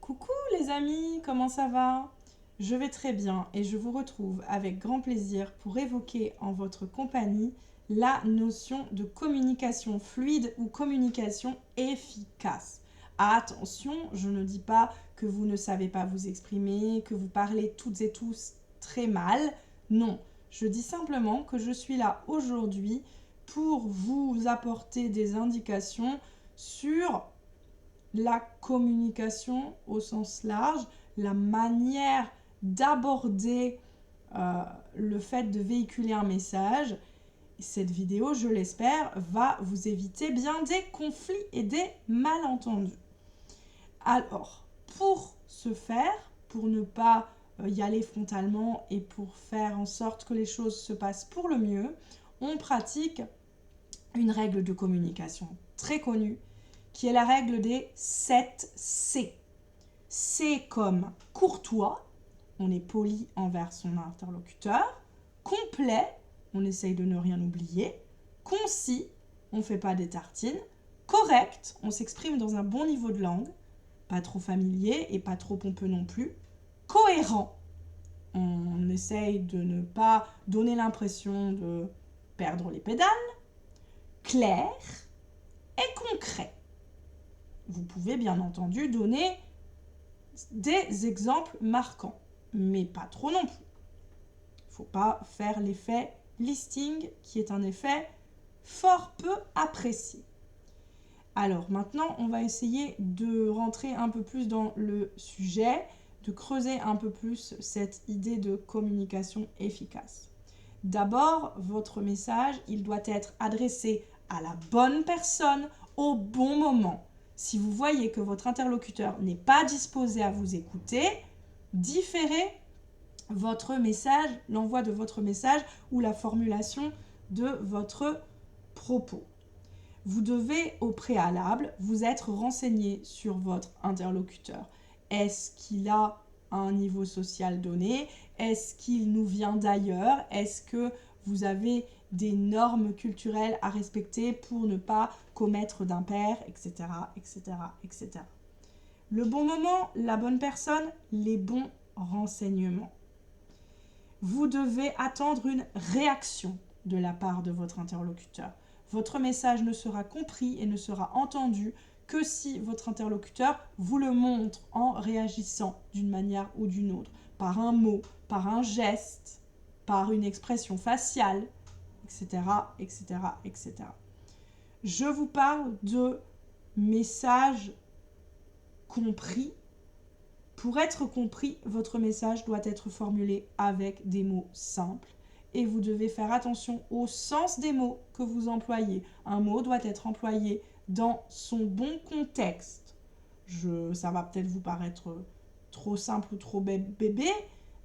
Coucou les amis, comment ça va? Je vais très bien et je vous retrouve avec grand plaisir pour évoquer en votre compagnie la notion de communication fluide ou communication efficace. Attention, je ne dis pas que vous ne savez pas vous exprimer, que vous parlez toutes et tous très mal. Non, je dis simplement que je suis là aujourd'hui pour vous apporter des indications sur la communication au sens large, la manière d'aborder le fait de véhiculer un message. Cette vidéo, je l'espère, va vous éviter bien des conflits et des malentendus. Alors, pour ce faire, pour ne pas y aller frontalement et pour faire en sorte que les choses se passent pour le mieux, on pratique une règle de communication très connue qui est la règle des 7 C. C comme courtois, on est poli envers son interlocuteur, complet, on essaye de ne rien oublier, concis, on ne fait pas des tartines, correct, on s'exprime dans un bon niveau de langue, pas trop familier et pas trop pompeux non plus, cohérent, on essaye de ne pas donner l'impression de perdre les pédales, clair et concret. Vous pouvez bien entendu donner des exemples marquants, mais pas trop non plus. Il ne faut pas faire l'effet listing, qui est un effet fort peu apprécié. Alors maintenant, on va essayer de rentrer un peu plus dans le sujet, de creuser un peu plus cette idée de communication efficace. D'abord, votre message, il doit être adressé à la bonne personne au bon moment. Si vous voyez que votre interlocuteur n'est pas disposé à vous écouter, différez votre message, l'envoi de votre message ou la formulation de votre propos. Vous devez au préalable vous être renseigné sur votre interlocuteur. Est-ce qu'il a un niveau social donné? Est-ce qu'il nous vient d'ailleurs? Est-ce que vous avez des normes culturelles à respecter pour ne pas commettre d'impair, etc., etc., etc. Le bon moment, la bonne personne, les bons renseignements. Vous devez attendre une réaction de la part de votre interlocuteur. Votre message ne sera compris et ne sera entendu que si votre interlocuteur vous le montre en réagissant d'une manière ou d'une autre, par un mot, par un geste, par une expression faciale, etc., etc., etc. Je vous parle de messages compris. Pour être compris, votre message doit être formulé avec des mots simples et vous devez faire attention au sens des mots que vous employez. Un mot doit être employé dans son bon contexte. Ça va peut-être vous paraître trop simple ou trop bébé,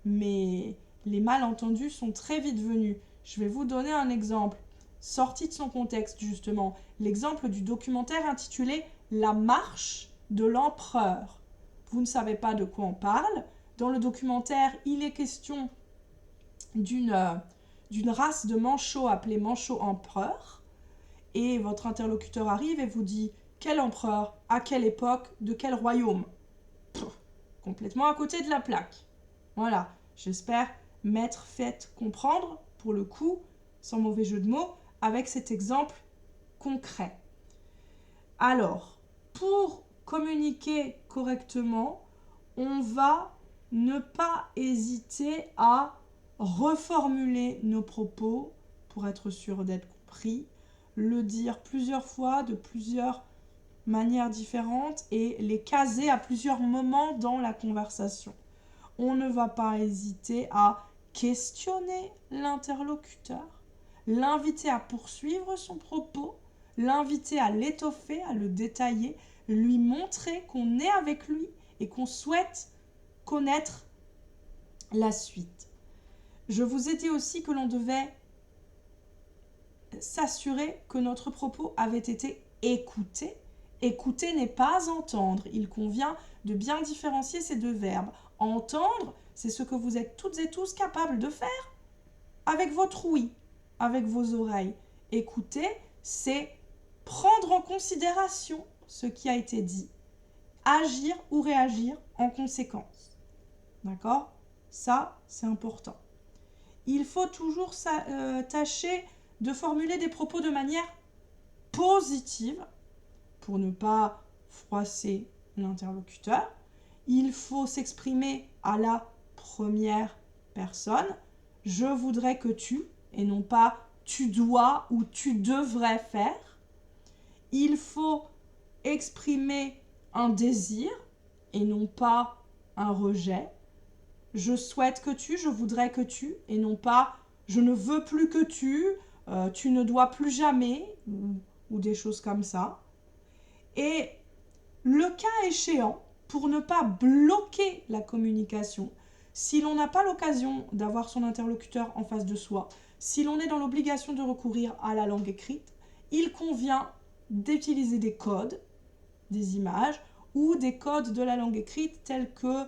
mais les malentendus sont très vite venus. Je vais vous donner un exemple, sorti de son contexte justement, l'exemple du documentaire intitulé « La marche de l'empereur ». Vous ne savez pas de quoi on parle. Dans le documentaire, il est question d'une race de manchots appelée manchot empereur. Et votre interlocuteur arrive et vous dit « Quel empereur? À quelle époque? De quel royaume ?» Complètement à côté de la plaque. Voilà, j'espère m'être fait comprendre, pour le coup, sans mauvais jeu de mots, avec cet exemple concret. Alors, pour communiquer correctement, on va ne pas hésiter à reformuler nos propos pour être sûr d'être compris, le dire plusieurs fois de plusieurs manières différentes et les caser à plusieurs moments dans la conversation. On ne va pas hésiter à questionner l'interlocuteur, l'inviter à poursuivre son propos, l'inviter à l'étoffer, à le détailler, lui montrer qu'on est avec lui et qu'on souhaite connaître la suite. Je vous ai dit aussi que l'on devait s'assurer que notre propos avait été écouté. Écouter n'est pas entendre. Il convient de bien différencier ces deux verbes. Entendre, c'est ce que vous êtes toutes et tous capables de faire avec votre ouïe, avec vos oreilles. Écouter, c'est prendre en considération ce qui a été dit, agir ou réagir en conséquence. D'accord? Ça, c'est important. Il faut toujours tâcher de formuler des propos de manière positive pour ne pas froisser l'interlocuteur. Il faut s'exprimer à la première personne. Je voudrais que tu, et non pas tu dois ou tu devrais faire. Il faut exprimer un désir et non pas un rejet. Je souhaite que tu, je voudrais que tu, et non pas je ne veux plus que tu ne dois plus jamais, ou des choses comme ça. Et le cas échéant, pour ne pas bloquer la communication, si l'on n'a pas l'occasion d'avoir son interlocuteur en face de soi, si l'on est dans l'obligation de recourir à la langue écrite, il convient d'utiliser des codes, des images, ou des codes de la langue écrite tels que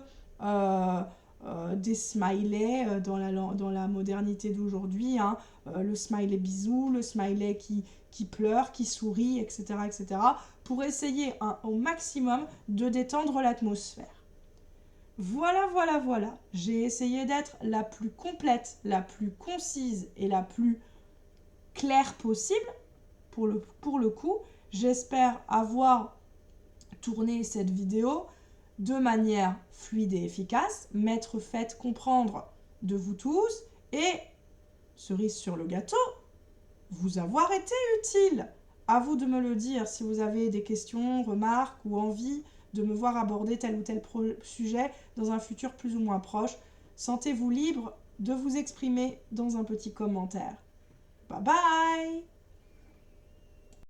des smileys dans la modernité d'aujourd'hui, hein, le smiley bisou, le smiley qui pleure, qui sourit, etc., etc., pour essayer au maximum de détendre l'atmosphère. Voilà, voilà, voilà. J'ai essayé d'être la plus complète, la plus concise et la plus claire possible pour le coup. J'espère avoir tourné cette vidéo de manière fluide et efficace, m'être faite comprendre de vous tous et, cerise sur le gâteau, vous avoir été utile. À vous de me le dire si vous avez des questions, remarques ou envie de me voir aborder tel ou tel sujet dans un futur plus ou moins proche. Sentez-vous libre de vous exprimer dans un petit commentaire. Bye bye!